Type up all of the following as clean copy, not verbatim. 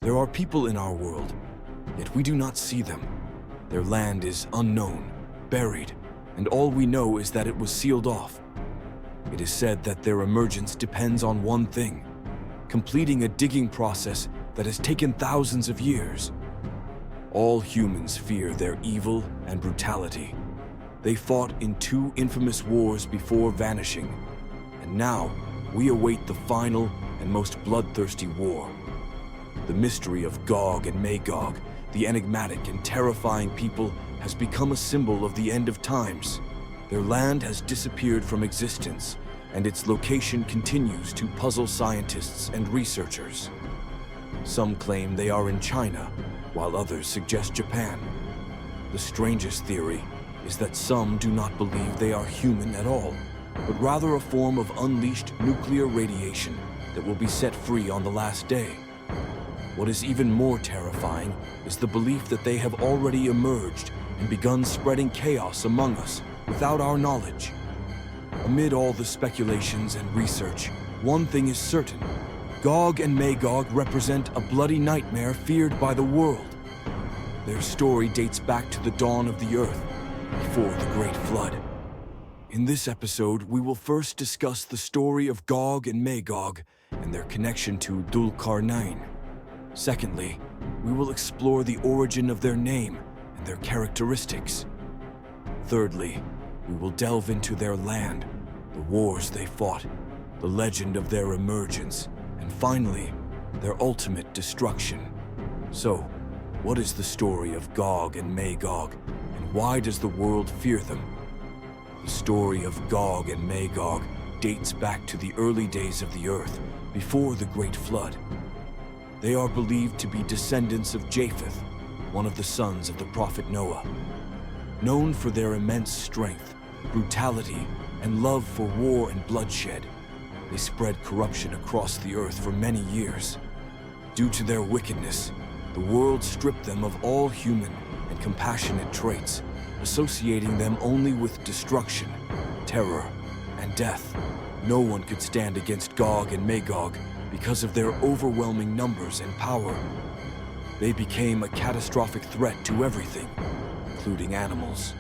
There are people in our world, yet we do not see them. Their land is unknown, buried, and all we know is that it was sealed off. It is said that their emergence depends on one thing: completing a digging process that has taken thousands of years. All humans fear their evil and brutality. They fought in 2 infamous wars before vanishing, and now we await the final and most bloodthirsty war. The mystery of Gog and Magog, the enigmatic and terrifying people, has become a symbol of the end of times. Their land has disappeared from existence, and its location continues to puzzle scientists and researchers. Some claim they are in China, while others suggest Japan. The strangest theory is that some do not believe they are human at all, but rather a form of unleashed nuclear radiation that will be set free on the last day. What is even more terrifying is the belief that they have already emerged and begun spreading chaos among us without our knowledge. Amid all the speculations and research, one thing is certain: Gog and Magog represent a bloody nightmare feared by the world. Their story dates back to the dawn of the earth, before the Great Flood. In this episode, we will first discuss the story of Gog and Magog and their connection to Dul-Qarnayn. Secondly, we will explore the origin of their name and their characteristics. Thirdly, we will delve into their land, the wars they fought, the legend of their emergence, and finally, their ultimate destruction. So, what is the story of Gog and Magog, and why does the world fear them? The story of Gog and Magog dates back to the early days of the earth, before the Great Flood. They are believed to be descendants of Japheth, one of the sons of the prophet Noah. Known for their immense strength, brutality, and love for war and bloodshed, they spread corruption across the earth for many years. Due to their wickedness, the world stripped them of all human and compassionate traits, associating them only with destruction, terror, and death. No one could stand against Gog and Magog because of their overwhelming numbers and power. They became a catastrophic threat to everything, including animals.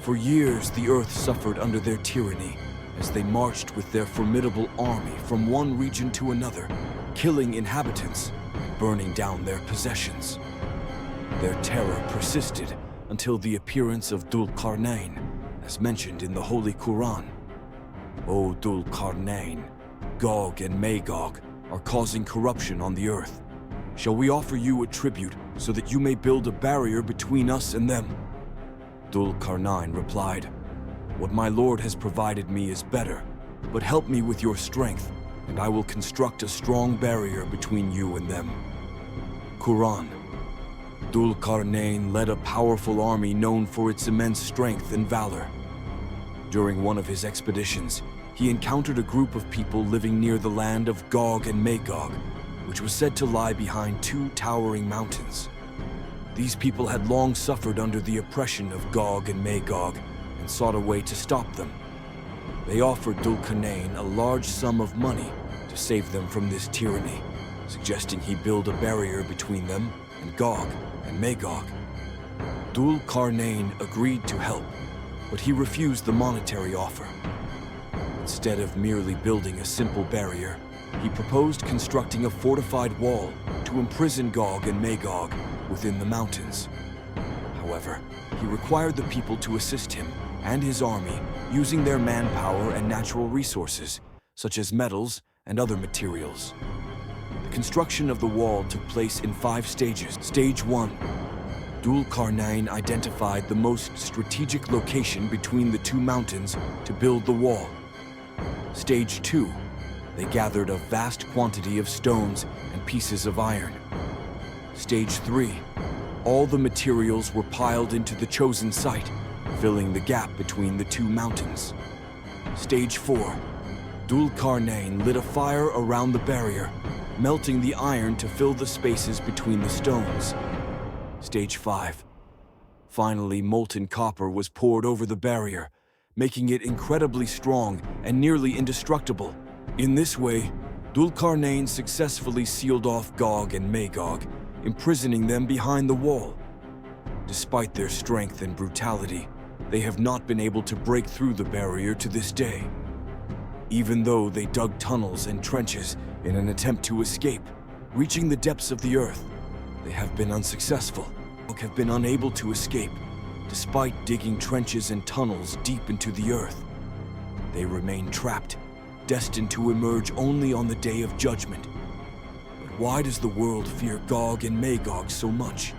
For years, the earth suffered under their tyranny as they marched with their formidable army from one region to another, killing inhabitants and burning down their possessions. Their terror persisted until the appearance of Dul-Qarnayn, as mentioned in the Holy Quran. O Dul-Qarnayn, Gog and Magog are causing corruption on the earth. Shall we offer you a tribute so that you may build a barrier between us and them? Dul-Qarnayn replied, "What my lord has provided me is better, but help me with your strength, and I will construct a strong barrier between you and them." Quran. Dul-Qarnayn led a powerful army known for its immense strength and valor. During one of his expeditions, he encountered a group of people living near the land of Gog and Magog, which was said to lie behind 2 towering mountains. These people had long suffered under the oppression of Gog and Magog and sought a way to stop them. They offered Dul-Qarnayn a large sum of money to save them from this tyranny, suggesting he build a barrier between them and Gog and Magog. Dul-Qarnayn agreed to help, but he refused the monetary offer. Instead of merely building a simple barrier, he proposed constructing a fortified wall to imprison Gog and Magog within the mountains. However, he required the people to assist him and his army using their manpower and natural resources, such as metals and other materials. The construction of the wall took place in 5 stages. Stage 1. Dul-Qarnayn identified the most strategic location between the 2 mountains to build the wall. Stage 2. They gathered a vast quantity of stones and pieces of iron. Stage 3. All the materials were piled into the chosen site, filling the gap between the 2 mountains. Stage 4. Dul-Qarnayn lit a fire around the barrier, melting the iron to fill the spaces between the stones. Stage 5. Finally, molten copper was poured over the barrier, making it incredibly strong and nearly indestructible. In this way, Dulcarnain successfully sealed off Gog and Magog, imprisoning them behind the wall. Despite their strength and brutality, they have not been able to break through the barrier to this day. Even though they dug tunnels and trenches in an attempt to escape, reaching the depths of the earth, they have been unsuccessful. They have been unable to escape, despite digging trenches and tunnels deep into the earth. They remain trapped, destined to emerge only on the day of judgment. But why does the world fear Gog and Magog so much?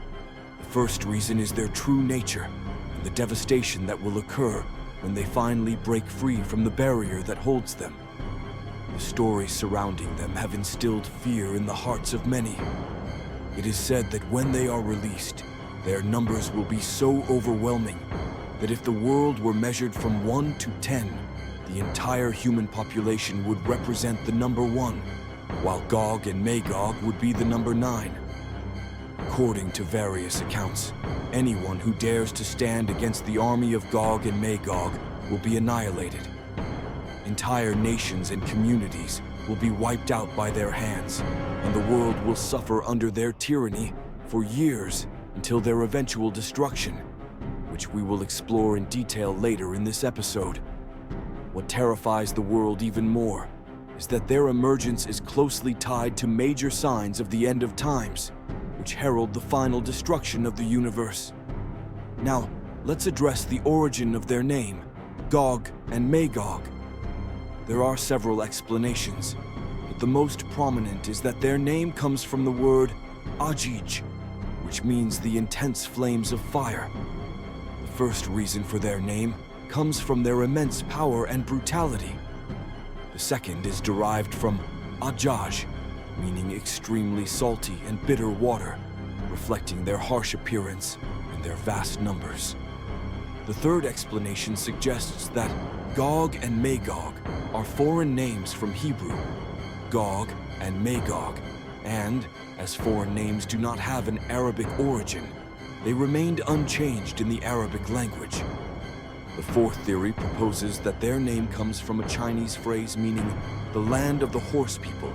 The first reason is their true nature and the devastation that will occur when they finally break free from the barrier that holds them. The stories surrounding them have instilled fear in the hearts of many. It is said that when they are released, their numbers will be so overwhelming that if the world were measured from 1 to 10, the entire human population would represent the number 1, while Gog and Magog would be the number 9. According to various accounts, anyone who dares to stand against the army of Gog and Magog will be annihilated. Entire nations and communities will be wiped out by their hands, and the world will suffer under their tyranny for years until their eventual destruction, which we will explore in detail later in this episode. What terrifies the world even more is that their emergence is closely tied to major signs of the end of times, which herald the final destruction of the universe. Now, let's address the origin of their name, Gog and Magog. There are several explanations, but the most prominent is that their name comes from the word Ajij, which means the intense flames of fire. The first reason for their name comes from their immense power and brutality. The second is derived from Ajaj, meaning extremely salty and bitter water, reflecting their harsh appearance and their vast numbers. The third explanation suggests that Gog and Magog are foreign names from Hebrew, Gog and Magog, and, as foreign names do not have an Arabic origin, they remained unchanged in the Arabic language. The fourth theory proposes that their name comes from a Chinese phrase meaning the land of the horse people,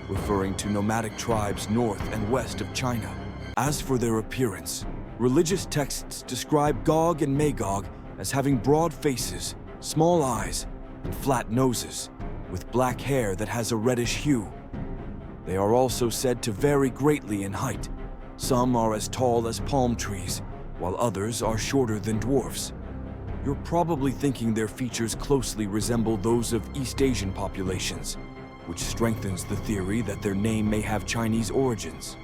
referring to nomadic tribes north and west of China. As for their appearance, religious texts describe Gog and Magog as having broad faces, small eyes, and flat noses, with black hair that has a reddish hue. They are also said to vary greatly in height. Some are as tall as palm trees, while others are shorter than dwarfs. You're probably thinking their features closely resemble those of East Asian populations, which strengthens the theory that their name may have Chinese origins.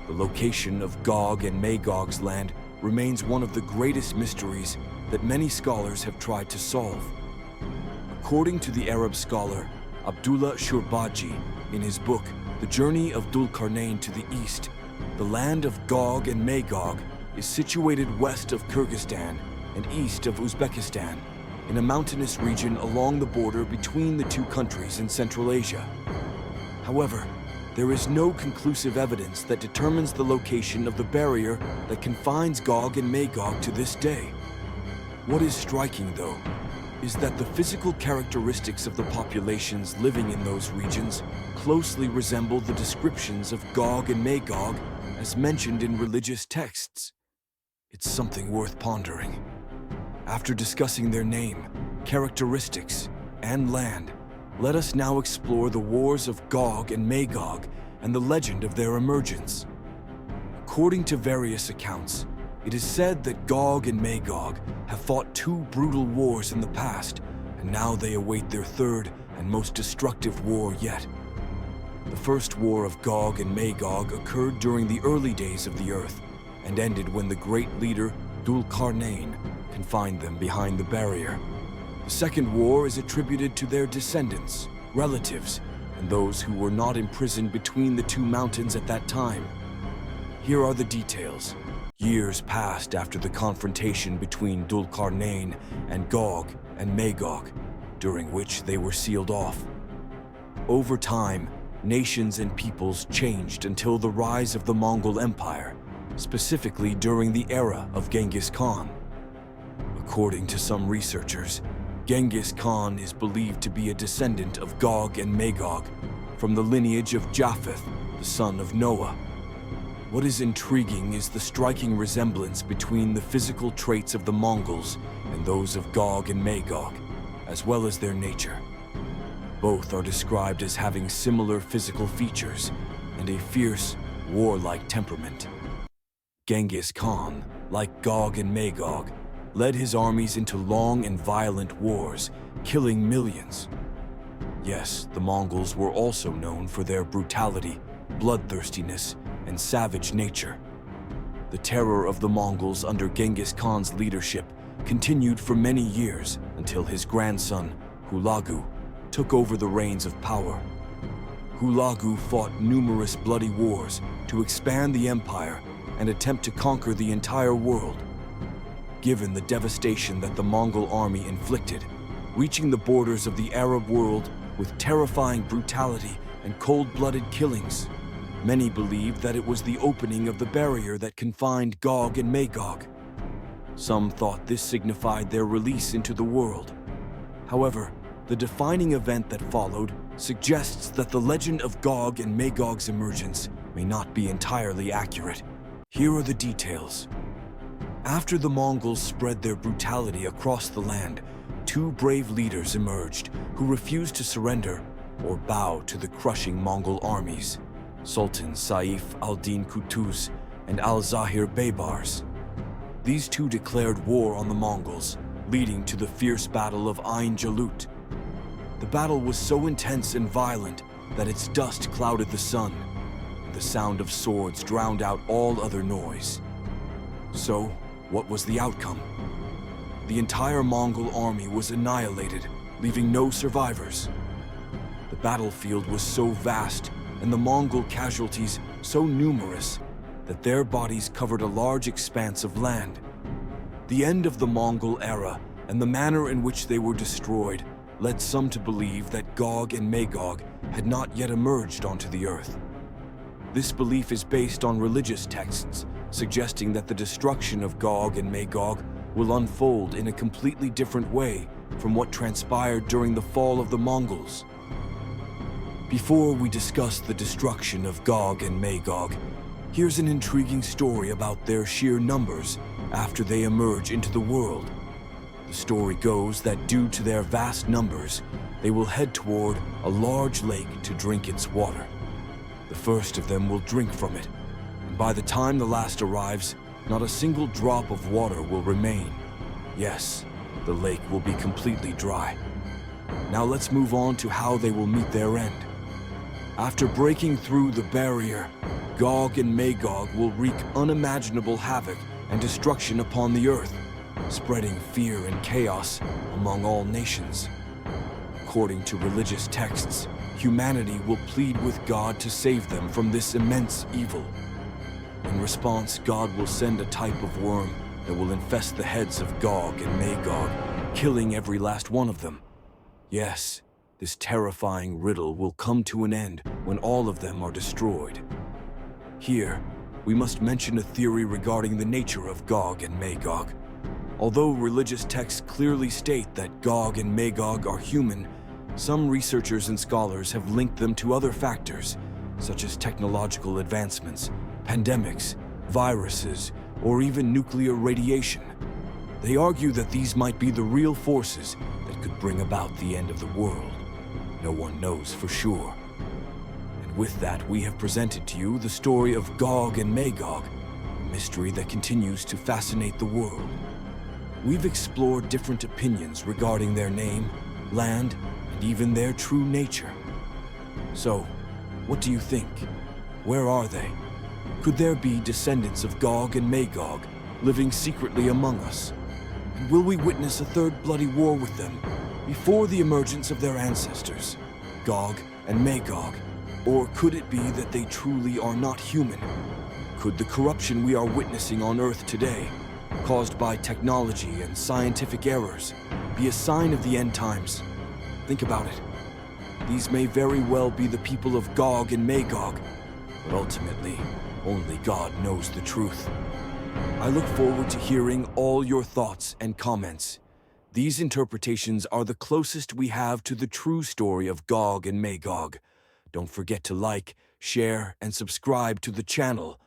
The location of Gog and Magog's land remains one of the greatest mysteries that many scholars have tried to solve. According to the Arab scholar Abdullah Shurbaji, in his book, The Journey of Dulcarnain to the East, the land of Gog and Magog is situated west of Kyrgyzstan and east of Uzbekistan, in a mountainous region along the border between the two countries in Central Asia. However, there is no conclusive evidence that determines the location of the barrier that confines Gog and Magog to this day. What is striking, though, is that the physical characteristics of the populations living in those regions closely resemble the descriptions of Gog and Magog as mentioned in religious texts. It's something worth pondering. After discussing their name, characteristics, and land, let us now explore the wars of Gog and Magog and the legend of their emergence. According to various accounts, it is said that Gog and Magog have fought 2 brutal wars in the past, and now they await their third and most destructive war yet. The first war of Gog and Magog occurred during the early days of the Earth, and ended when the great leader, Dulcarnain, confined them behind the barrier. The second war is attributed to their descendants, relatives, and those who were not imprisoned between the 2 mountains at that time. Here are the details. Years passed after the confrontation between Dulcarnain and Gog and Magog, during which they were sealed off. Over time, nations and peoples changed until the rise of the Mongol Empire, specifically during the era of Genghis Khan. According to some researchers, Genghis Khan is believed to be a descendant of Gog and Magog, from the lineage of Japheth, the son of Noah. What is intriguing is the striking resemblance between the physical traits of the Mongols and those of Gog and Magog, as well as their nature. Both are described as having similar physical features and a fierce, warlike temperament. Genghis Khan, like Gog and Magog, led his armies into long and violent wars, killing millions. Yes, the Mongols were also known for their brutality, bloodthirstiness, and savage nature. The terror of the Mongols under Genghis Khan's leadership continued for many years until his grandson, Hulagu, took over the reins of power. Hulagu fought numerous bloody wars to expand the empire and attempt to conquer the entire world. Given the devastation that the Mongol army inflicted, reaching the borders of the Arab world with terrifying brutality and cold-blooded killings, many believed that it was the opening of the barrier that confined Gog and Magog. Some thought this signified their release into the world. However, the defining event that followed suggests that the legend of Gog and Magog's emergence may not be entirely accurate. Here are the details. After the Mongols spread their brutality across the land, two brave leaders emerged who refused to surrender or bow to the crushing Mongol armies: Sultan Saif al-Din Qutuz and al-Zahir Baybars. These two declared war on the Mongols, leading to the fierce Battle of Ain Jalut. The battle was so intense and violent that its dust clouded the sun, and the sound of swords drowned out all other noise. So, what was the outcome? The entire Mongol army was annihilated, leaving no survivors. The battlefield was so vast and the Mongol casualties so numerous that their bodies covered a large expanse of land. The end of the Mongol era and the manner in which they were destroyed led some to believe that Gog and Magog had not yet emerged onto the earth. This belief is based on religious texts, suggesting that the destruction of Gog and Magog will unfold in a completely different way from what transpired during the fall of the Mongols. Before we discuss the destruction of Gog and Magog, here's an intriguing story about their sheer numbers after they emerge into the world. The story goes that due to their vast numbers, they will head toward a large lake to drink its water. The first of them will drink from it, and by the time the last arrives, not a single drop of water will remain. Yes, the lake will be completely dry. Now let's move on to how they will meet their end. After breaking through the barrier, Gog and Magog will wreak unimaginable havoc and destruction upon the earth, spreading fear and chaos among all nations. According to religious texts, humanity will plead with God to save them from this immense evil. In response, God will send a type of worm that will infest the heads of Gog and Magog, killing every last one of them. Yes, this terrifying riddle will come to an end when all of them are destroyed. Here, we must mention a theory regarding the nature of Gog and Magog. Although religious texts clearly state that Gog and Magog are human, some researchers and scholars have linked them to other factors, such as technological advancements, pandemics, viruses, or even nuclear radiation. They argue that these might be the real forces that could bring about the end of the world. No one knows for sure. And with that, we have presented to you the story of Gog and Magog, a mystery that continues to fascinate the world. We've explored different opinions regarding their name, land, and even their true nature. So, what do you think? Where are they? Could there be descendants of Gog and Magog living secretly among us? And will we witness a third bloody war with them before the emergence of their ancestors, Gog and Magog? Or could it be that they truly are not human? Could the corruption we are witnessing on Earth today, caused by technology and scientific errors, be a sign of the end times? Think about it. These may very well be the people of Gog and Magog, but ultimately, only God knows the truth. I look forward to hearing all your thoughts and comments. These interpretations are the closest we have to the true story of Gog and Magog. Don't forget to like, share, and subscribe to the channel